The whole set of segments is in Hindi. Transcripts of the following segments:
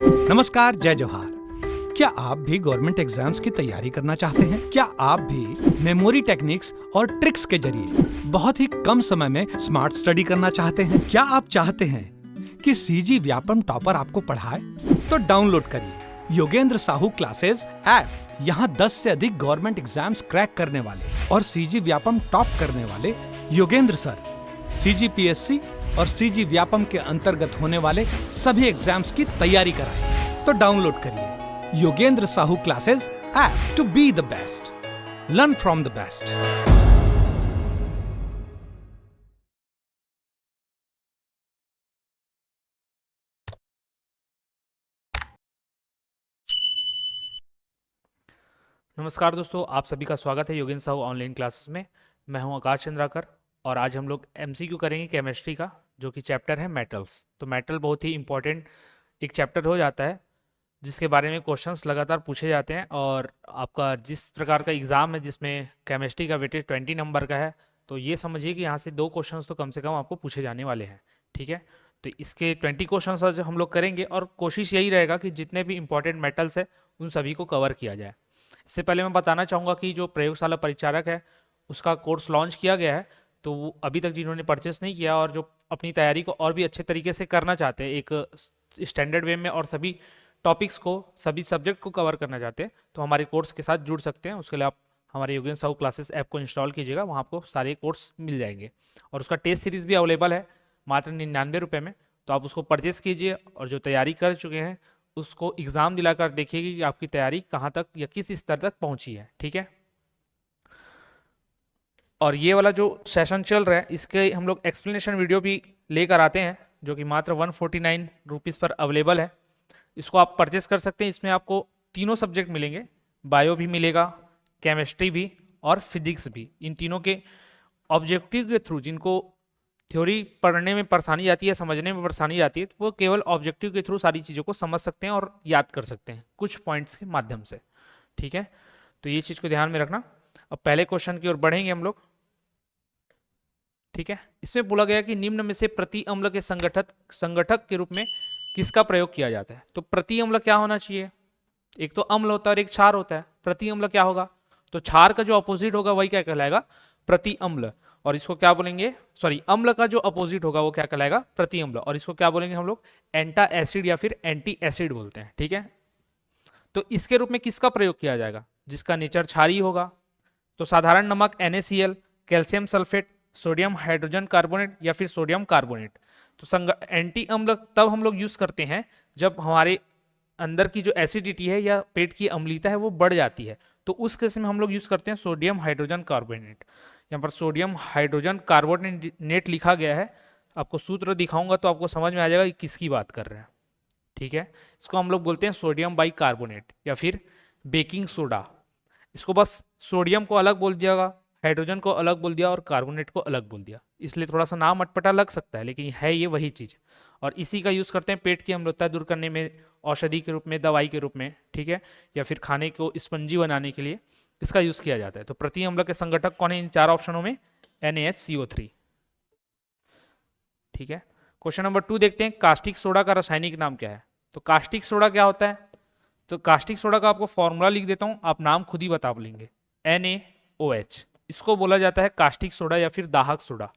नमस्कार, जय जोहार। क्या आप भी गवर्नमेंट एग्जाम्स की तैयारी करना चाहते हैं? क्या आप भी मेमोरी टेक्निक्स और ट्रिक्स के जरिए बहुत ही कम समय में स्मार्ट स्टडी करना चाहते हैं? क्या आप चाहते हैं कि सीजी व्यापम टॉपर आपको पढ़ाए? तो डाउनलोड करिए योगेंद्र साहू क्लासेस ऐप। यहाँ 10 से अधिक गवर्नमेंट एग्जाम्स क्रैक करने वाले और सीजी व्यापम टॉप करने वाले योगेंद्र सर सीजीपीएससी और सीजी व्यापम के अंतर्गत होने वाले सभी एग्जाम्स की तैयारी कराएं। तो डाउनलोड करिए Yogendra Sahu classes app to be the best, learn from the best. नमस्कार दोस्तों, आप सभी का स्वागत है योगेंद्र साहू ऑनलाइन क्लासेस में। मैं हूं आकाश चंद्राकर और आज हम लोग एमसीक्यू करेंगे केमिस्ट्री का, जो कि चैप्टर है मेटल्स। तो मेटल बहुत ही इंपॉर्टेंट एक चैप्टर हो जाता है जिसके बारे में क्वेश्चंस लगातार पूछे जाते हैं। और आपका जिस प्रकार का एग्ज़ाम है जिसमें केमिस्ट्री का वेटेज 20 नंबर का है, तो ये समझिए कि यहाँ से 2 क्वेश्चंस तो कम से कम आपको पूछे जाने वाले हैं। ठीक है, तो इसके 20 क्वेश्चंस आज हम लोग करेंगे और कोशिश यही रहेगा कि जितने भी इंपॉर्टेंट मेटल्स है उन सभी को कवर किया जाए। इससे पहले मैं बताना चाहूँगा कि जो प्रयोगशाला परिचारक है उसका कोर्स लॉन्च किया गया है, तो वो अभी तक जिन्होंने परचेस नहीं किया और जो अपनी तैयारी को और भी अच्छे तरीके से करना चाहते हैं, एक स्टैंडर्ड वे में और सभी टॉपिक्स को, सभी सब्जेक्ट को कवर करना चाहते हैं, तो हमारे कोर्स के साथ जुड़ सकते हैं। उसके लिए आप हमारे योगेंद्र साहू क्लासेस ऐप को इंस्टॉल कीजिएगा, वहाँ आपको सारे कोर्स मिल जाएंगे। और उसका टेस्ट सीरीज़ भी अवेलेबल है मात्र 99 रुपये में, तो आप उसको परचेस कीजिए और जो तैयारी कर चुके हैं उसको एग्ज़ाम दिलाकर देखिएगा कि आपकी तैयारी कहाँ तक या किस स्तर तक पहुँची है। ठीक है, और ये वाला जो सेशन चल रहा है इसके हम लोग एक्सप्लेनेशन वीडियो भी लेकर आते हैं, जो कि मात्र 149 रुपीज़ पर अवेलेबल है। इसको आप परचेस कर सकते हैं। इसमें आपको तीनों सब्जेक्ट मिलेंगे, बायो भी मिलेगा, केमिस्ट्री भी और फिजिक्स भी। इन तीनों के ऑब्जेक्टिव के थ्रू, जिनको थ्योरी पढ़ने में परेशानी आती है, समझने में परेशानी आती है, तो वो केवल ऑब्जेक्टिव के थ्रू सारी चीज़ों को समझ सकते हैं और याद कर सकते हैं कुछ पॉइंट्स के माध्यम से। ठीक है, तो ये चीज़ को ध्यान में रखना। अब पहले क्वेश्चन की ओर बढ़ेंगे हम लोग। ठीक है, इसमें बोला गया कि निम्न में से प्रति अम्ल के संगठक के रूप में किसका प्रयोग किया जाता है? तो प्रति अम्ल क्या होना चाहिए? एक तो अम्ल होता है और एक क्षार होता है। प्रति अम्ल क्या होगा? तो क्षार का जो अपोजिट होगा वही क्या कहलाएगा? प्रति अम्ल। और इसको क्या बोलेंगे? सॉरी, अम्ल का जो अपोजिट होगा वो क्या कहलाएगा? प्रति अम्ल। और इसको क्या बोलेंगे हम लोग? एंटा एसिड या फिर एंटी एसिड बोलते हैं। ठीक है, तो इसके रूप में किसका प्रयोग किया जाएगा? जिसका नेचर क्षारीय होगा। तो साधारण नमक NaCl, calcium sulphate, sodium hydrogen carbonate या फिर सोडियम कार्बोनेट। तो एंटी अम्ल तब हम लोग यूज करते हैं जब हमारे अंदर की जो एसिडिटी है या पेट की अम्लीयता है वो बढ़ जाती है, तो उस केस में हम लोग यूज करते हैं सोडियम हाइड्रोजन कार्बोनेट। यहाँ पर सोडियम हाइड्रोजन कार्बोनेट लिखा गया है, आपको सूत्र दिखाऊंगा तो आपको समझ में आ जाएगा कि किसकी बात कर रहे हैं। ठीक है, इसको हम लोग बोलते हैं सोडियम बाई कार्बोनेट या फिर बेकिंग सोडा। इसको बस सोडियम को अलग बोल दिया, हाइड्रोजन को अलग बोल दिया और कार्बोनेट को अलग बोल दिया, इसलिए थोड़ा सा नाम अटपटा लग सकता है, लेकिन है ये वही चीज़। और इसी का यूज़ करते हैं पेट की अम्लता दूर करने में, औषधि के रूप में, दवाई के रूप में। ठीक है, या फिर खाने को स्पंजी बनाने के लिए इसका यूज़ किया जाता है। तो प्रति अम्ल के संगठक कौन है इन 4 ऑप्शनों में? NaHCO3। ठीक है, क्वेश्चन नंबर 2 देखते हैं, कास्टिक सोडा का रासायनिक नाम क्या है? तो कास्टिक सोडा क्या होता है? तो कास्टिक सोडा का आपको फॉर्मूला लिख देता हूं, आप नाम खुद ही बता लेंगे। NaOH, इसको बोला जाता है कास्टिक सोडा या फिर दाहक सोडा।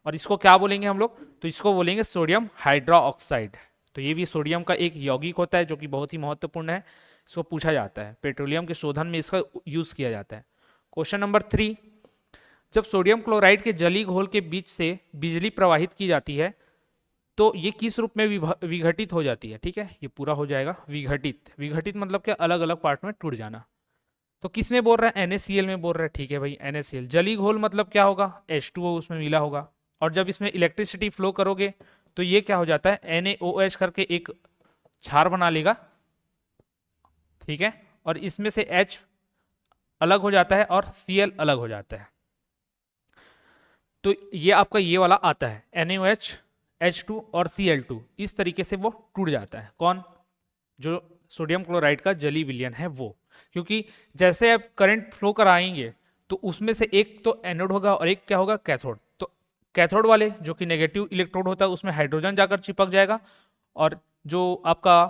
और इसको क्या बोलेंगे हम लोग? तो इसको बोलेंगे सोडियम हाइड्रोक्साइड। तो ये भी सोडियम का एक यौगिक होता है जो कि बहुत ही महत्वपूर्ण है, इसको पूछा जाता है, पेट्रोलियम के शोधन में इसका यूज किया जाता है। क्वेश्चन नंबर 3, जब सोडियम क्लोराइड के जलीय घोल के बीच से बिजली प्रवाहित की जाती है तो ये किस रूप में विघटित हो जाती है? ठीक है, ये पूरा हो जाएगा विघटित। विघटित मतलब क्या? अलग अलग पार्ट में टूट जाना। तो किस में बोल रहा है? NaCl में बोल रहा है। ठीक है भाई, NaCl। जलीय घोल मतलब क्या होगा? H2O उसमें मिला होगा। और जब इसमें इलेक्ट्रिसिटी फ्लो करोगे तो ये क्या हो जाता है? NaOH करके एक क्षार बना लेगा। ठीक है, और इसमें से H अलग हो जाता है और Cl अलग हो जाता है। तो ये आपका ये वाला आता है NaOH, H2 और Cl2, इस तरीके से वो टूट जाता है। कौन? जो सोडियम क्लोराइड का जलीय विलयन है वो। क्योंकि जैसे आप करंट फ्लो कराएंगे तो उसमें से एक तो एनोड होगा और एक क्या होगा? कैथोड। तो कैथोड वाले जो कि नेगेटिव इलेक्ट्रोड होता है उसमें हाइड्रोजन जाकर चिपक जाएगा, और जो आपका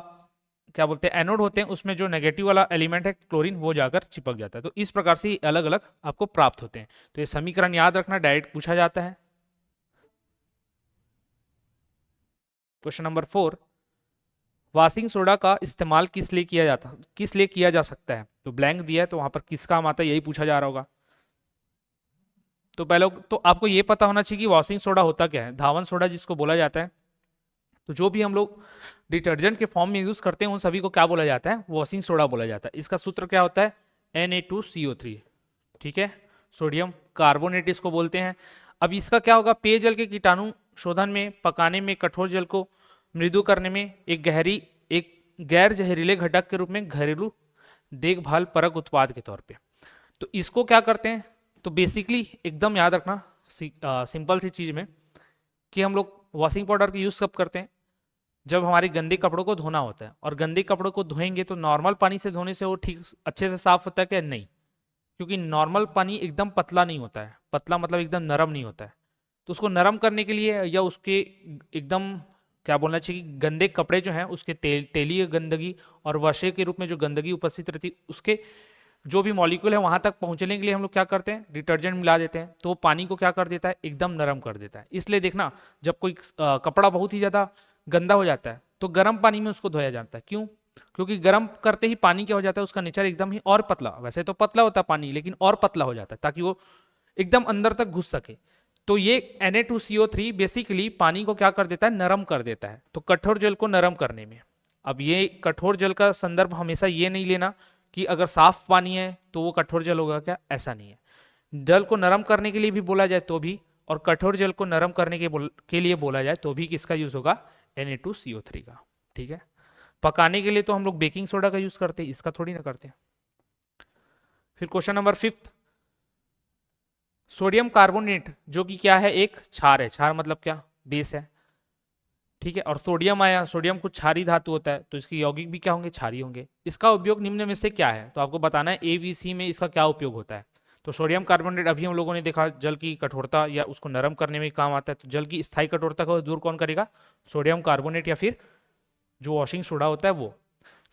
क्या बोलते हैं एनोड होते हैं, उसमें जो नेगेटिव वाला एलिमेंट है क्लोरीन वो जाकर चिपक जाता है। तो इस प्रकार से अलग अलग आपको प्राप्त होते हैं। तो ये समीकरण याद रखना, डायरेक्ट पूछा जाता है। क्वेश्चन नंबर 4, वॉशिंग सोडा का इस्तेमाल किस लिए किया जा सकता है? तो ब्लैंक दिया है तो वहां पर किस काम आता है यही पूछा जा रहा होगा। तो पहले तो आपको ये पता होना चाहिए कि वॉशिंग सोडा होता क्या है। धावन सोडा जिसको बोला जाता है, तो जो भी हम लोग डिटर्जेंट के फॉर्म में यूज करते हैं उन सभी को क्या बोला जाता है? वॉशिंग सोडा बोला जाता है। इसका सूत्र क्या होता है? Na2CO3, ठीक है, सोडियम कार्बोनेट इसको बोलते हैं। अब इसका क्या होगा? पेयजल के कीटाणु शोधन में, पकाने में, कठोर जल को मृदु करने में, एक गैर जहरीले घटक के रूप में घरेलू देखभाल परक उत्पाद के तौर पे। तो इसको क्या करते हैं? तो बेसिकली एकदम याद रखना सिंपल सी चीज में कि हम लोग वॉशिंग पाउडर का यूज कब करते हैं? जब हमारे गंदे कपड़ों को धोना होता है। और गंदे कपड़ों को धोएंगे तो नॉर्मल पानी से धोने से वो ठीक अच्छे से साफ होता है क्या? नहीं, क्योंकि नॉर्मल पानी एकदम पतला नहीं होता है। पतला मतलब एकदम नरम नहीं होता है। तो उसको नरम करने के लिए या उसके एकदम क्या बोलना चाहिए कि गंदे कपड़े जो हैं उसके तेलीय गंदगी और वशे के रूप में जो गंदगी उपस्थित रहती है उसके जो भी मॉलिक्यूल है वहां तक पहुंचने के लिए हम लोग क्या करते हैं? डिटर्जेंट मिला देते हैं। तो वो पानी को क्या कर देता है? एकदम नरम कर देता है। इसलिए देखना जब कोई कपड़ा बहुत ही ज्यादा गंदा हो जाता है तो गर्म पानी में उसको धोया जाता है। क्यों? क्योंकि गर्म करते ही पानी क्या हो जाता है? उसका नेचर एकदम ही और पतला, वैसे तो पतला होता है पानी लेकिन और पतला हो जाता है ताकि वो एकदम अंदर तक घुस सके। तो ये Na2CO3 बेसिकली पानी को क्या कर देता है? नरम कर देता है। तो कठोर जल को नरम करने में, अब ये कठोर जल का संदर्भ हमेशा ये नहीं लेना कि अगर साफ पानी है तो वो कठोर जल होगा क्या? ऐसा नहीं है। जल को नरम करने के लिए भी बोला जाए तो भी, और कठोर जल को नरम करने के लिए बोला जाए तो भी किसका यूज होगा? Na2CO3 का, ठीक है। पकाने के लिए तो हम लोग बेकिंग सोडा का यूज करते हैं, इसका थोड़ी ना करते हैं। फिर क्वेश्चन नंबर 5, सोडियम कार्बोनेट जो कि क्या है? एक क्षार है। क्षार मतलब क्या? बेस है, ठीक है। और सोडियम आया, सोडियम कुछ क्षारी धातु होता है तो इसके यौगिक भी क्या होंगे? क्षारी होंगे। इसका उपयोग निम्न में से क्या है? तो आपको बताना है ABC में इसका क्या उपयोग होता है। तो सोडियम कार्बोनेट अभी हम लोगों ने देखा जल की कठोरता या उसको नरम करने में काम आता है। तो जल की स्थायी कठोरता को दूर कौन करेगा? सोडियम कार्बोनेट या फिर जो वॉशिंग सोडा होता है वो।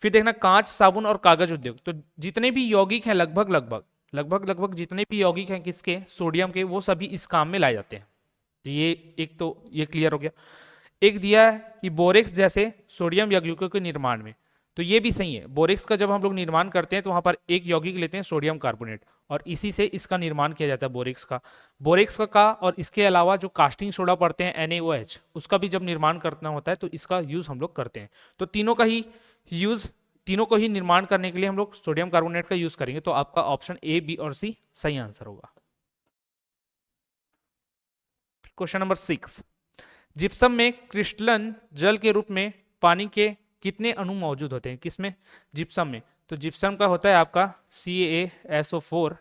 फिर देखना कांच, साबुन और कागज उद्योग, तो जितने भी यौगिक हैं लगभग जितने भी यौगिक हैं किसके? सोडियम के, वो सभी इस काम में लाए जाते हैं। तो ये क्लियर हो गया। एक दिया है कि बोरेक्स जैसे सोडियम यौगिकों के निर्माण में, तो ये भी सही है। बोरेक्स का जब हम लोग निर्माण करते हैं तो वहां पर एक यौगिक लेते हैं सोडियम कार्बोनेट और इसी से इसका निर्माण किया जाता है बोरेक्स का और इसके अलावा जो कास्टिंग सोडा पड़ते हैं NaOH, उसका भी जब निर्माण करना होता है तो इसका यूज हम लोग करते हैं। तो तीनों को ही निर्माण करने के लिए हम लोग सोडियम कार्बोनेट का यूज करेंगे। तो आपका ऑप्शन A, B और C सही आंसर होगा। क्वेश्चन नंबर 6, जिप्सम में क्रिस्टलन जल के रूप में पानी के कितने अणु मौजूद होते हैं? किसमें? जिप्सम में। तो जिप्सम का होता है आपका CaSO4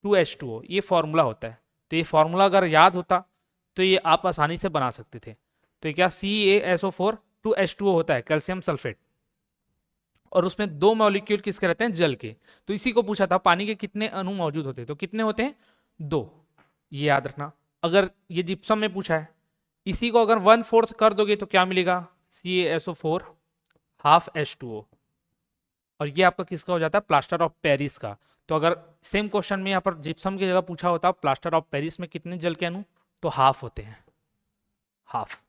2H2O, ये फॉर्मूला होता है। तो ये फॉर्मूला अगर याद होता तो ये आप आसानी से बना सकते थे। तो क्या CaSO4 2H2O होता है, कैल्शियम सल्फेट, और उसमें दो मॉलिक्यूल किसके रहते हैं? जल के। तो इसी को पूछा था पानी के कितने अणु मौजूद होते हैं, तो कितने होते हैं? 2। ये याद रखना। अगर ये जिप्सम में पूछा है, इसी को अगर 1/4 कर दोगे तो क्या मिलेगा? CaSO4 हाफ H2O, और ये आपका किसका हो जाता है? प्लास्टर ऑफ पेरिस का। तो अगर सेम क्वेश्चन में यहाँ पर जिप्सम की जगह पूछा होता प्लास्टर ऑफ पेरिस में कितने जल के अणु, तो हाफ होते हैं, हाफ।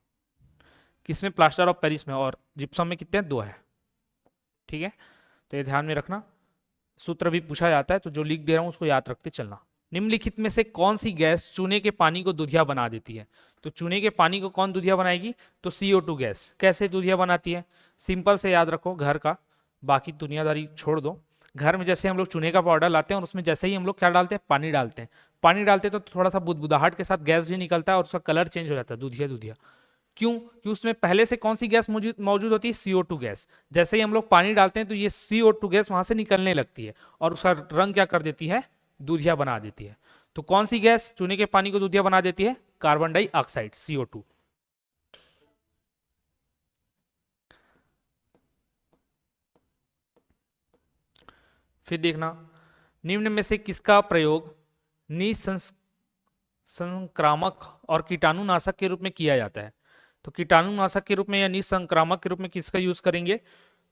किसमें? प्लास्टर ऑफ पेरिस में। और जिप्सम में कितने? 2 है, ठीक है। तो ये ध्यान में रखना, सूत्र भी पूछा जाता है तो जो लिख दे रहा हूं उसको याद रखते चलना। निम्नलिखित में से कौन सी गैस चूने के पानी को दूधिया बना देती है? तो चूने के पानी को कौन दूधिया बनाएगी? तो CO2 गैस। कैसे दूधिया बनाती है? सिंपल से याद रखो, घर का, बाकी दुनियादारी छोड़ दो। घर में जैसे हम लोग चूने का पाउडर लाते हैं और उसमें जैसे ही हम लोग क्या डालते हैं? पानी डालते हैं। पानी डालते तो थोड़ा सा बुदबुदाहट के साथ गैस भी निकलता है और उसका कलर चेंज हो जाता है, दूधिया। क्यों? कि उसमें पहले से कौन सी गैस मौजूद होती है? CO2 gas. जैसे ही हम लोग पानी डालते हैं तो ये CO2 गैस वहां से निकलने लगती है और उसका रंग क्या कर देती है? दूधिया बना देती है। तो कौन सी गैस चूने के पानी को दूधिया बना देती है? Carbon dioxide, CO2। फिर देखना, निम्न में से किसका प्रयोग निसंक्रामक और कीटाणुनाशक के रूप में किया जाता है? तो कीटाणुनाशक के रूप में या निसंक्रामक के रूप में किसका यूज करेंगे?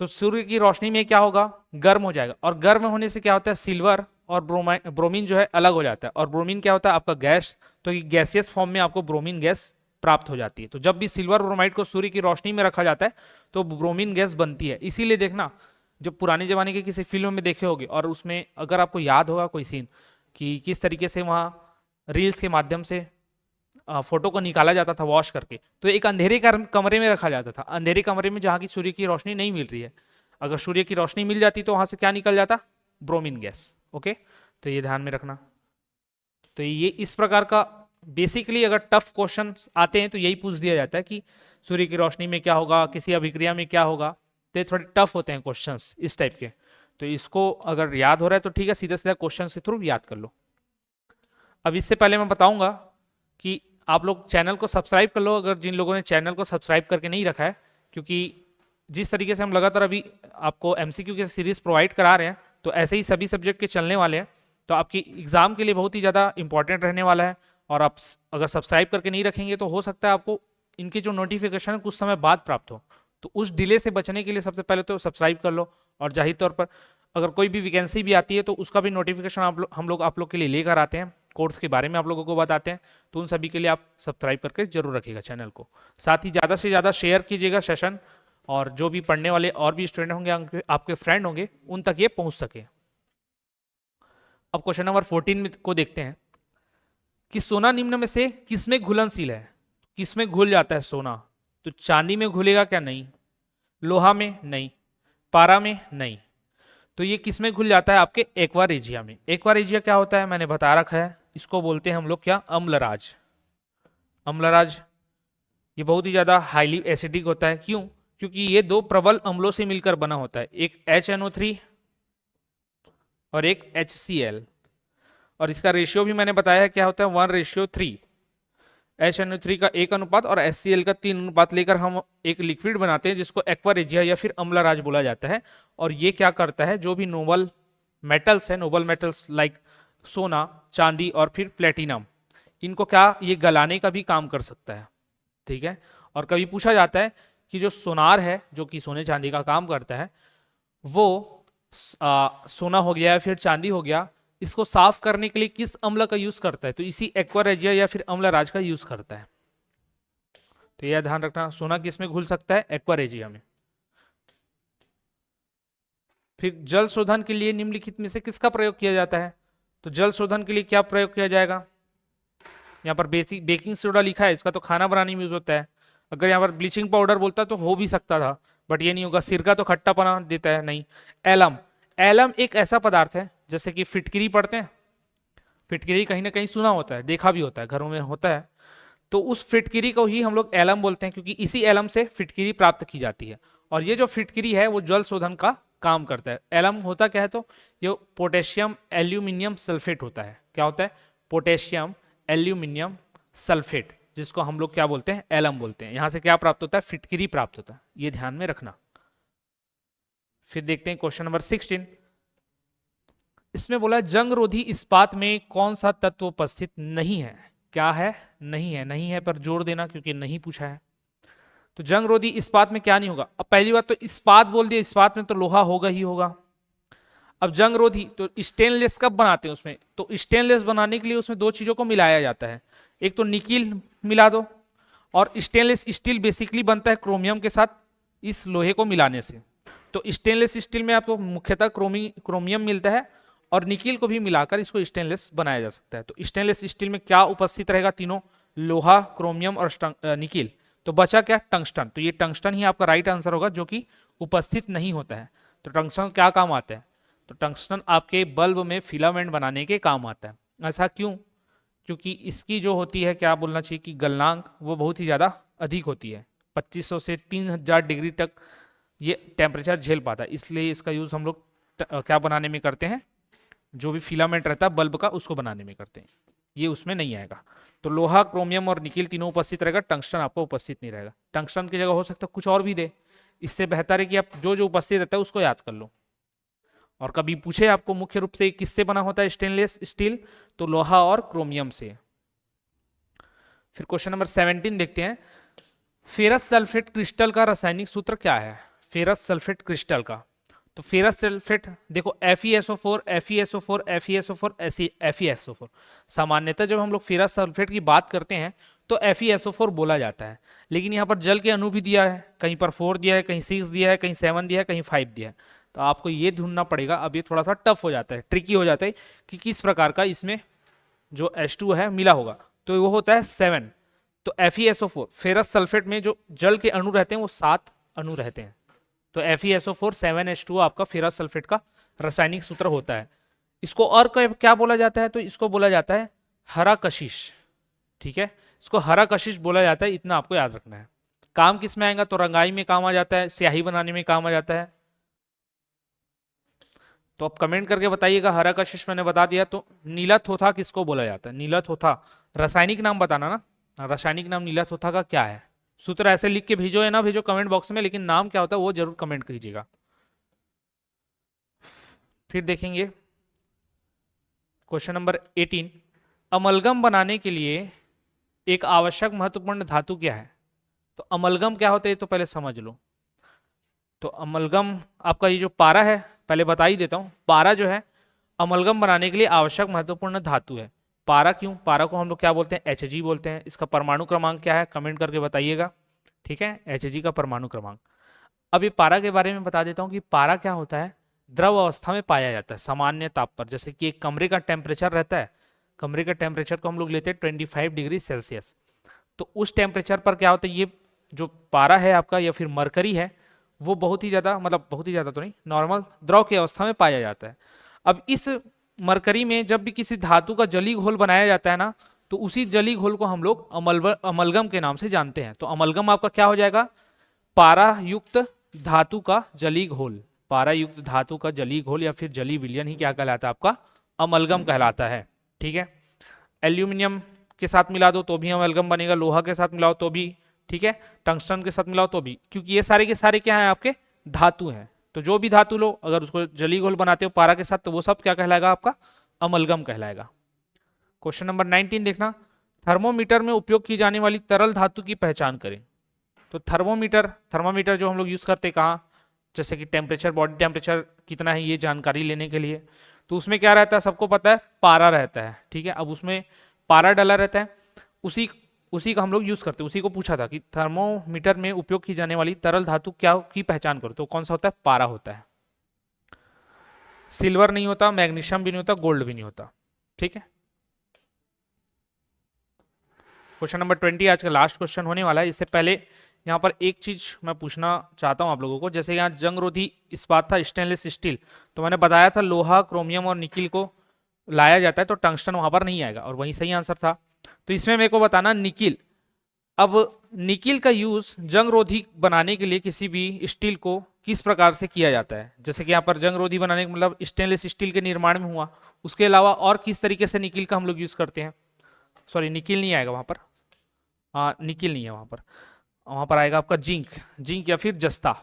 तो सूर्य की रोशनी में क्या होगा, गर्म हो जाएगा, और गर्म होने से क्या होता है, सिल्वर और ब्रोमीन जो है अलग हो जाता है, और ब्रोमीन क्या होता है आपका गैस, तो ये गैसियस फॉर्म में आपको ब्रोमीन गैस प्राप्त हो जाती है। तो जब भी सिल्वर ब्रोमाइड को सूर्य की रोशनी में रखा जाता है तो ब्रोमीन गैस बनती है। इसीलिए देखना, जब पुराने जमाने के किसी फिल्म में देखे होगे, और उसमें अगर आपको याद होगा कोई सीन कि किस तरीके से वहाँ रील्स के माध्यम से फोटो को निकाला जाता था वॉश करके, तो एक अंधेरे कमरे में रखा जाता था, अंधेरे कमरे में जहाँ की सूर्य की रोशनी नहीं मिल रही है। अगर सूर्य की रोशनी मिल जाती तो वहां से क्या निकल जाता, ब्रोमीन गैस। ओके, तो ये ध्यान में रखना। तो ये इस प्रकार का बेसिकली अगर टफ क्वेश्चन आते हैं तो यही पूछ दिया जाता है कि सूर्य की रोशनी में क्या होगा, किसी अभिक्रिया में क्या होगा। तो ये थोड़े टफ होते हैं क्वेश्चंस इस टाइप के। तो इसको अगर याद हो रहा है तो ठीक है, सीधा सीधा क्वेश्चन के थ्रू याद कर लो। अब इससे पहले मैं बताऊंगा कि आप लोग चैनल को सब्सक्राइब कर लो, अगर जिन लोगों ने चैनल को सब्सक्राइब करके नहीं रखा है, क्योंकि जिस तरीके से हम लगातार अभी आपको एमसीक्यू की सीरीज प्रोवाइड करा रहे हैं, तो ऐसे ही सभी सब्जेक्ट के चलने वाले हैं। तो आपकी एग्जाम के लिए बहुत ही ज़्यादा इंपॉर्टेंट रहने वाला है। और आप अगर सब्सक्राइब करके नहीं रखेंगे तो हो सकता है आपको इनके जो नोटिफिकेशन है कुछ समय बाद प्राप्त हो। तो उस डिले से बचने के लिए सबसे पहले तो सब्सक्राइब कर लो, और जाहिर तौर पर अगर कोई भी वैकेंसी भी आती है तो उसका भी नोटिफिकेशन हम लोग आप लोग के लिए लेकर आते हैं, कोर्स के बारे में आप लोगों को बताते हैं। तो उन सभी के लिए आप सब्सक्राइब करके जरूर रखिएगा चैनल को। साथ ही ज़्यादा से ज़्यादा शेयर कीजिएगा सेशन, और जो भी पढ़ने वाले और भी स्टूडेंट होंगे, आपके फ्रेंड होंगे, उन तक ये पहुंच सके। अब क्वेश्चन नंबर 14 को देखते हैं कि सोना निम्न में से किसमें घुलनशील है। किसमें घुल जाता है सोना, तो चांदी में घुलेगा क्या, नहीं। लोहा में नहीं, पारा में नहीं, तो ये किसमें घुल जाता है, आपके एक्वा रेजिया में। एक्वा रेजिया क्या होता है मैंने बता रखा है, इसको बोलते हैं हम लोग क्या, अम्लराज। अम्लराज ये बहुत ही ज्यादा हाईली एसिडिक होता है। क्यों, क्योंकि ये दो प्रबल अम्लों से मिलकर बना होता है, एक HNO3 और एक HCl, और इसका रेशियो भी मैंने बताया है क्या होता है, 1:3। HNO3 का 1 अनुपात और HCl का 3 अनुपात लेकर हम एक लिक्विड बनाते हैं जिसको एक्वा रेजिया या फिर अम्लराज बोला जाता है। और ये क्या करता है, जो भी नोबल मेटल्स है, नोबल मेटल्स लाइक सोना, चांदी और फिर प्लेटिनम, इनको क्या ये गलाने का भी काम कर सकता है। ठीक है, और कभी पूछा जाता है कि जो सोनार है जो कि सोने चांदी का काम करता है, वो सोना हो गया या फिर चांदी हो गया, इसको साफ करने के लिए किस अम्ल का यूज करता है, तो इसी एक्वा रेजिया या फिर अम्लराज का यूज करता है। तो यह ध्यान रखना, सोना किस में घुल सकता है, एक्वा रेजिया में। फिर जल शोधन के लिए निम्नलिखित में से किसका प्रयोग किया जाता है, तो जल शोधन के लिए क्या प्रयोग किया जाएगा। यहाँ पर बेकिंग सोडा लिखा है, इसका तो खाना बनाने में यूज होता है। अगर यहाँ पर ब्लीचिंग पाउडर बोलता तो हो भी सकता था, बट ये नहीं होगा। सिरका तो खट्टापना देता है, नहीं। एलम, एलम एक ऐसा पदार्थ है, जैसे कि फिटकिरी पढ़ते हैं, फिटकिरी कहीं ना कहीं सुना होता है, देखा भी होता है, घरों में होता है। तो उस फिटकिरी को ही हम लोग एलम बोलते हैं, क्योंकि इसी एलम से फिटकिरी प्राप्त की जाती है। और ये जो फिटकिरी है वो जल शोधन का काम करता है। एलम होता क्या है, तो ये पोटेशियम एल्यूमिनियम सल्फेट होता है। क्या होता है, पोटेशियम एल्यूमिनियम सल्फेट, जिसको हम लोग क्या बोलते हैं, एलम बोलते हैं। यहां से क्या प्राप्त होता है, फिटकिरी प्राप्त होता है, ये ध्यान में रखना। फिर देखते हैं क्वेश्चन नंबर 16। इसमें बोला जंगरोधी इस्पात में कौन सा तत्व उपस्थित नहीं है। क्या है, नहीं है। नहीं है पर जोड़ देना, क्योंकि नहीं पूछा है। तो जंगरोधी इस्पात में क्या नहीं होगा। अब पहली बात तो इस्पात बोल दिया, इस्पात में तो लोहा होगा ही होगा। अब जंगरोधी तो स्टेनलेस कब बनाते हैं उसमें, तो स्टेनलेस बनाने के लिए उसमें दो चीजों को मिलाया जाता है, एक तो निकिल मिला दो, और स्टेनलेस स्टील बेसिकली बनता है क्रोमियम के साथ इस लोहे को मिलाने से। तो स्टेनलेस स्टील में आपको मुख्यतः क्रोमियम मिलता है, और निकिल को भी मिलाकर इसको स्टेनलेस बनाया जा सकता है। तो स्टेनलेस स्टील में क्या उपस्थित रहेगा, तीनों, लोहा, क्रोमियम और निकिल। तो बचा क्या, टंगस्टन। तो ये टंगस्टन ही आपका राइट आंसर होगा, जो कि उपस्थित नहीं होता है। तो टंगस्टन क्या काम आता है, तो टंगस्टन आपके बल्ब में फिलामेंट बनाने के काम आता है। ऐसा क्यों, क्योंकि इसकी जो होती है, क्या बोलना चाहिए, कि गलनांक वो बहुत ही ज़्यादा अधिक होती है, 2500 से 3000 डिग्री तक ये टेम्परेचर झेल पाता है। इसलिए इसका यूज़ हम लोग क्या बनाने में करते हैं, जो भी फिलामेंट रहता है बल्ब का, उसको बनाने में करते हैं। ये उसमें नहीं आएगा। तो लोहा, क्रोमियम और निकिल तीनों उपस्थित रहेगा, टंगस्टन आपको उपस्थित नहीं रहेगा। टंगस्टन की जगह हो सकता है कुछ और भी दे, इससे बेहतर है कि आप जो जो उपस्थित रहता है उसको याद कर लो। और कभी पूछे आपको मुख्य रूप से किससे बना होता है स्टेनलेस स्टील, तो लोहा और क्रोमियम से। फिर क्वेश्चन नंबर 17 देखते हैं। फेरस सल्फेट क्रिस्टल का रासायनिक सूत्र क्या है। फेरस सल्फेट क्रिस्टल का। तो फेरस सल्फेट देखो FeSO4 FeSO4 FeSO4 FeSO4, सामान्यतः जब हम लोग फेरस सल्फेट की बात करते हैं तो FeSO4 बोला जाता है, लेकिन यहाँ पर जल के अणु भी दिया है, कहीं पर 4 दिया है, कहीं 6 दिया है, कहीं 7 दिया है, कहीं 5 दिया है। तो आपको ये ढूंढना पड़ेगा। अब ये थोड़ा सा टफ हो जाता है, ट्रिकी हो जाता है कि किस प्रकार का इसमें जो H2 है मिला होगा। तो वो होता है 7। तो FeSO4 फेरस सल्फेट में जो जल के अणु रहते हैं वो 7 अणु रहते हैं। तो FeSO4 7H2 आपका फेरस सल्फेट का रासायनिक सूत्र होता है। इसको और क्या बोला जाता है? तो इसको बोला जाता है हरा कशिश। ठीक है, इसको हरा कशिश बोला जाता है, इतना आपको याद रखना है। काम किस में आएगा? तो रंगाई में काम आ जाता है, स्याही बनाने में काम आ जाता है। तो आप कमेंट करके बताइएगा। हरा कशिश मैंने बता दिया। तो नीला थोथा किसको बोला जाता है? नीला थोथा रासायनिक नाम बताना ना, रासायनिक नाम नीला थोथा का क्या है? सूत्र ऐसे लिख के भेजो या ना भेजो कमेंट बॉक्स में, लेकिन नाम क्या होता है वो जरूर कमेंट कीजिएगा। फिर देखेंगे क्वेश्चन नंबर 18, अमलगम बनाने के लिए एक आवश्यक महत्वपूर्ण धातु क्या है? तो अमलगम क्या होता है तो पहले समझ लो। तो अमलगम आपका ये जो पारा है, पहले बता ही देता हूं, पारा जो है अमलगम बनाने के लिए आवश्यक महत्वपूर्ण धातु है। पारा क्यों? पारा को हम लोग क्या बोलते हैं? Hg बोलते हैं। इसका परमाणु क्रमांक क्या है? कमेंट करके बताइएगा। ठीक है, Hg का परमाणु क्रमांक। अब ये पारा के बारे में बता देता हूँ कि पारा क्या होता है। द्रव अवस्था में पाया जाता है सामान्य ताप पर। जैसे कि एक कमरे का टेम्परेचर रहता है, कमरे का टेम्परेचर को हम लोग लेते हैं 25 डिग्री सेल्सियस। तो उस टेम्परेचर पर क्या होता है, ये जो पारा है आपका या फिर मरकरी है वो बहुत ही ज़्यादा, मतलब बहुत ही ज़्यादा तो नहीं, नॉर्मल द्रव की अवस्था में पाया जाता है। अब इस मरकरी में जब भी किसी धातु का जली घोल बनाया जाता है ना, तो उसी जली घोल को हम लोग अमलगम के नाम से जानते हैं। तो अमलगम आपका क्या हो जाएगा? पारा युक्त धातु का जली घोल। पारा युक्त धातु का जली घोल या फिर जली विलयन ही क्या कहलाता है? आपका अमलगम कहलाता है। ठीक है, एल्यूमिनियम के साथ मिला दो तो भी अमलगम बनेगा, लोहा के साथ मिलाओ तो भी, ठीक है, टंगस्टन के साथ मिलाओ तो भी, क्योंकि ये सारे के सारे क्या हैं? आपके धातु हैं। तो जो भी धातु लो अगर उसको जली घोल बनाते हो पारा के साथ तो वो सब क्या कहलाएगा? आपका अमलगम कहलाएगा। क्वेश्चन नंबर 19 देखना, थर्मोमीटर में उपयोग की जाने वाली तरल धातु की पहचान करें। तो थर्मामीटर जो हम लोग यूज करते हैं कहाँ? जैसे कि टेम्परेचर, बॉडी टेम्परेचर कितना है ये जानकारी लेने के लिए। तो उसमें क्या रहता है? सबको पता है, पारा रहता है। ठीक है, अब उसमें पारा डला रहता है, उसी का हम लोग यूज करते हैं। उसी को पूछा था कि थर्मोमीटर में उपयोग की जाने वाली तरल धातु क्या की पहचान करो, तो कौन सा होता है? पारा होता है। सिल्वर नहीं होता, मैग्नीशियम भी नहीं होता, गोल्ड भी नहीं होता। ठीक है, क्वेश्चन नंबर 20 आज का लास्ट क्वेश्चन होने वाला है। इससे पहले यहाँ पर एक चीज मैं पूछना चाहता हूँ आप लोगों को। जैसे यहाँ जंगरोधी इस्पात था, स्टेनलेस स्टील, तो मैंने बताया था लोहा, क्रोमियम और निकिल को लाया जाता है, तो टंगस्टन वहां पर नहीं आएगा और वही सही आंसर था। तो इसमें मेरे को बताना निकिल। अब निकिल का यूज जंगरोधी बनाने के लिए किसी भी स्टील को किस प्रकार से किया जाता है? जैसे कि यहाँ पर जंगरोधी बनाने का मतलब स्टेनलेस स्टील के निर्माण में हुआ, उसके अलावा और किस तरीके से निकिल का हम लोग यूज करते हैं? सॉरी, निकिल नहीं आएगा वहां पर, हाँ निकिल नहीं है वहां पर आएगा आपका जिंक या फिर जस्ता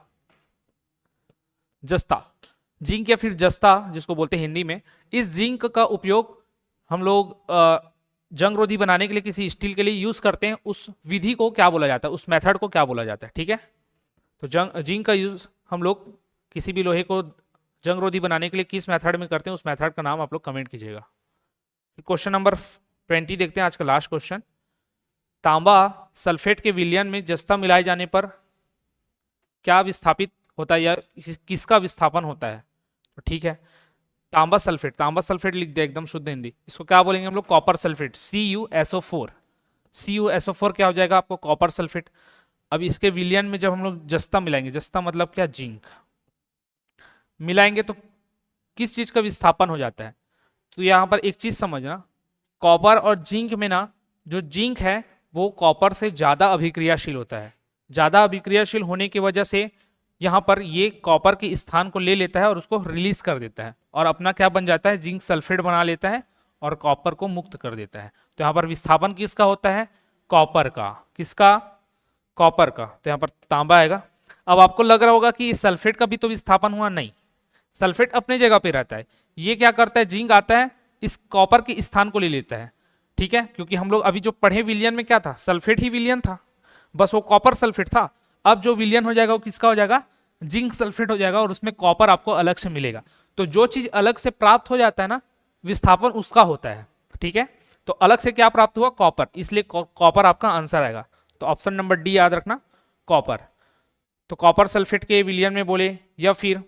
जिंक या फिर जस्ता जिसको बोलते हैं हिंदी में। इस जिंक का उपयोग हम लोग जंगरोधी बनाने के लिए किसी स्टील के लिए यूज करते हैं। उस विधि को क्या बोला जाता है? उस मेथड को क्या बोला जाता है? ठीक है, तो जिंक का यूज हम लोग किसी भी लोहे को जंगरोधी बनाने के लिए किस मेथड में करते हैं, उस मेथड का नाम आप लोग कमेंट कीजिएगा। क्वेश्चन नंबर 20 देखते हैं, आज का लास्ट क्वेश्चन। तांबा सल्फेट के विलयन में जस्ता मिलाए जाने पर क्या विस्थापित होता है या किसका विस्थापन होता है? तो ठीक है, तांबा सल्फेट लिख दिया एकदम शुद्ध हिंदी। इसको क्या बोलेंगे हम लोग? कॉपर सल्फेट, CuSO4 क्या हो जाएगा आपको? Copper sulphate. अब इसके विलयन में जब हम लोग जस्ता मिलाएंगे, जस्ता मतलब क्या? जिंक मिलाएंगे तो किस चीज का विस्थापन हो जाता है? तो यहाँ पर एक चीज समझना, कॉपर और जिंक में ना जो जिंक है वो कॉपर से ज्यादा अभिक्रियाशील होता है। ज्यादा अभिक्रियाशील होने की वजह से यहाँ पर ये कॉपर के स्थान को ले लेता है और उसको रिलीज कर देता है और अपना क्या बन जाता है? जिंक सल्फेट बना लेता है और कॉपर को मुक्त कर देता है। तो यहाँ पर विस्थापन किसका होता है? कॉपर का। किसका? कॉपर का। तो यहाँ पर तांबा आएगा। अब आपको लग रहा होगा कि इस सल्फेट का भी तो विस्थापन हुआ, नहीं, सल्फेट अपने जगह पे रहता है। ये क्या करता है? जिंक आता है, इस कॉपर के स्थान को ले लेता है। ठीक है, क्योंकि हम लोग अभी जो पढ़े विलयन में क्या था? सल्फेट ही विलयन था, बस वो कॉपर सल्फेट था। अब जो विलयन हो जाएगा वो किसका हो जाएगा? जिंक सल्फेट हो जाएगा और उसमें कॉपर आपको अलग से मिलेगा। तो जो चीज अलग से प्राप्त हो जाता है ना, विस्थापन उसका होता है, ठीक है। तो अलग से क्या प्राप्त हुआ, कॉपर, इसलिए कॉपर आपका आंसर आएगा। तो ऑप्शन नंबर डी याद रखना, कॉपर। तो कॉपर सल्फेट के विलयन में बोले या फिर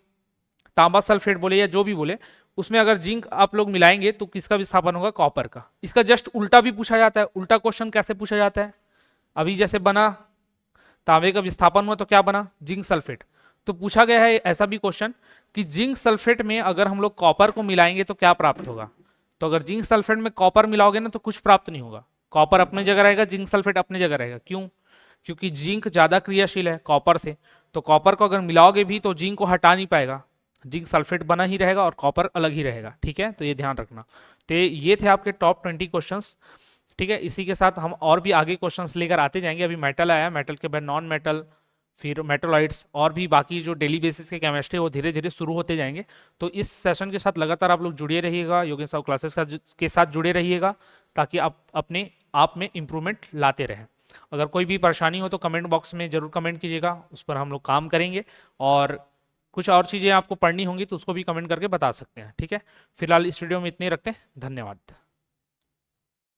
तांबा सल्फेट बोले या जो भी बोले, उसमें अगर जिंक आप लोग मिलाएंगे तो किसका विस्थापन होगा, कॉपर का। इसका जस्ट उल्टा भी पूछा जाता है। उल्टा क्वेश्चन कैसे पूछा जाता है, अभी जैसे बना तांबे का विस्थापन हुआ तो क्या बना, जिंक सल्फेट। तो पूछा गया है ऐसा भी क्वेश्चन कि जिंक सल्फेट में अगर हम लोग कॉपर को मिलाएंगे तो क्या प्राप्त होगा। तो अगर जिंक सल्फेट में कॉपर मिलाओगे ना तो कुछ प्राप्त नहीं होगा, कॉपर अपनी जगह रहेगा, जिंक सल्फेट अपनी जगह रहेगा। क्यों, क्योंकि जिंक ज्यादा क्रियाशील है कॉपर से। तो कॉपर को अगर मिलाओगे भी तो जिंक को हटा नहीं पाएगा, जिंक सल्फेट बना ही रहेगा और कॉपर अलग ही रहेगा, ठीक है। तो ये ध्यान रखना। तो ये थे आपके टॉप 20 क्वेश्चंस, ठीक है। इसी के साथ हम और भी आगे क्वेश्चंस लेकर आते जाएंगे। अभी मेटल आया, मेटल के बाद नॉन मेटल, फिर मेटोलाइट्स और भी बाकी जो डेली बेसिस के केमिस्ट्री वो धीरे धीरे शुरू होते जाएंगे। तो इस सेशन के साथ लगातार आप लोग जुड़े रहिएगा, योगेश साहब क्लासेस के साथ जुड़े रहिएगा, ताकि आप अपने आप में इम्प्रूवमेंट लाते रहें। अगर कोई भी परेशानी हो तो कमेंट बॉक्स में जरूर कमेंट कीजिएगा, उस पर हम लोग काम करेंगे। और कुछ और चीज़ें आपको पढ़नी होंगी तो उसको भी कमेंट करके बता सकते हैं, ठीक है। फिलहाल इस वीडियो में इतने ही रखते हैं, धन्यवाद।